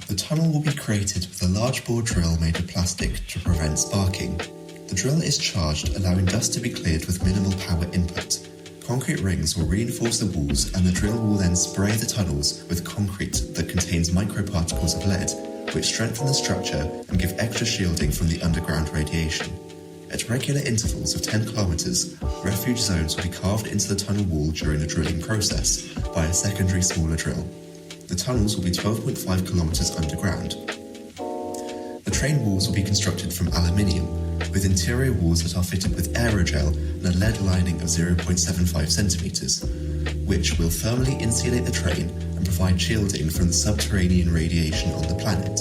The tunnel will be created with a large bore drill made of plastic to prevent sparking. The drill is charged, allowing dust to be cleared with minimal power input. Concrete rings will reinforce the walls, and the drill will then spray the tunnels with concrete that contains microparticles of lead, which strengthen the structure and give extra shielding from the underground radiation. At regular intervals of 10 kilometers, refuge zones will be carved into the tunnel wall during the drilling process by a secondary smaller drill. The tunnels will be 12.5 kilometers underground. The train walls will be constructed from aluminium, with interior walls that are fitted with aerogel and a lead lining of 0.75 centimeters, which will thermally insulate the train and provide shielding from the subterranean radiation on the planet.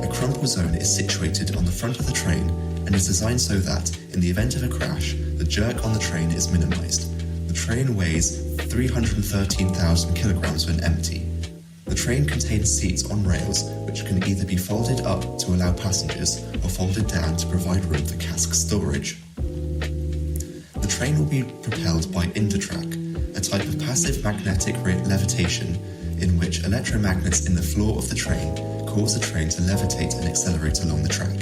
A crumple zone is situated on the front of the train and is designed so that, in the event of a crash, the jerk on the train is minimized. The train weighs 313,000 kilograms when empty. The train contains seats on rails which can either be folded up to allow passengers or folded down to provide room for cask storage. The train will be propelled by Intertrack, a type of passive magnetic levitation in which electromagnets in the floor of the train cause the train to levitate and accelerate along the track.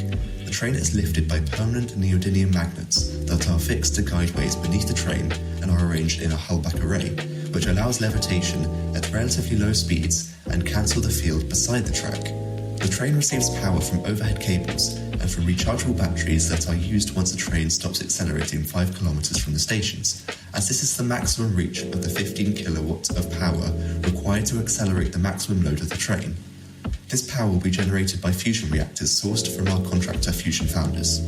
The train is lifted by permanent neodymium magnets that are fixed to guideways beneath the train and are arranged in a hullback array, which allows levitation at relatively low speeds and cancel the field beside the track. The train receives power from overhead cables and from rechargeable batteries that are used once the train stops accelerating 5 kilometers from the stations, as this is the maximum reach of the 15 kilowatts of power required to accelerate the maximum load of the train. This power will be generated by fusion reactors sourced from our contractor Fusion Founders.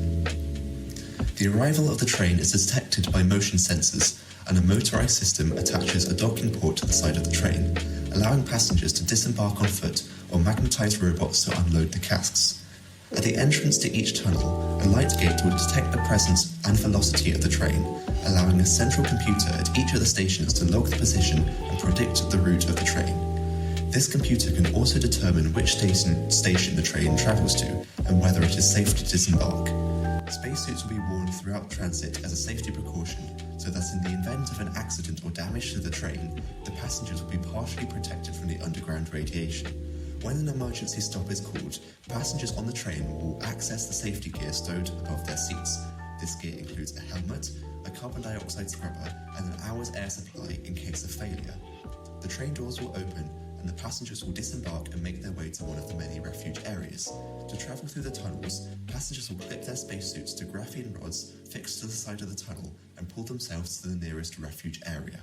The arrival of the train is detected by motion sensors, and a motorized system attaches a docking port to the side of the train, allowing passengers to disembark on foot or magnetized robots to unload the casks. At the entrance to each tunnel, a light gate will detect the presence and velocity of the train, allowing a central computer at each of the stations to log the position and predict the route of the train. This computer can also determine which station the train travels to and whether it is safe to disembark. Spacesuits will be worn throughout transit as a safety precaution, so that in the event of an accident or damage to the train, the passengers will be partially protected from the underground radiation. When an emergency stop is called, passengers on the train will access the safety gear stowed above their seats. This gear includes a helmet, a carbon dioxide scrubber, and an hour's air supply in case of failure. The train doors will open, and the passengers will disembark and make their way to one of the many refuge areas. To travel through the tunnels, passengers will clip their spacesuits to graphene rods fixed to the side of the tunnel and pull themselves to the nearest refuge area.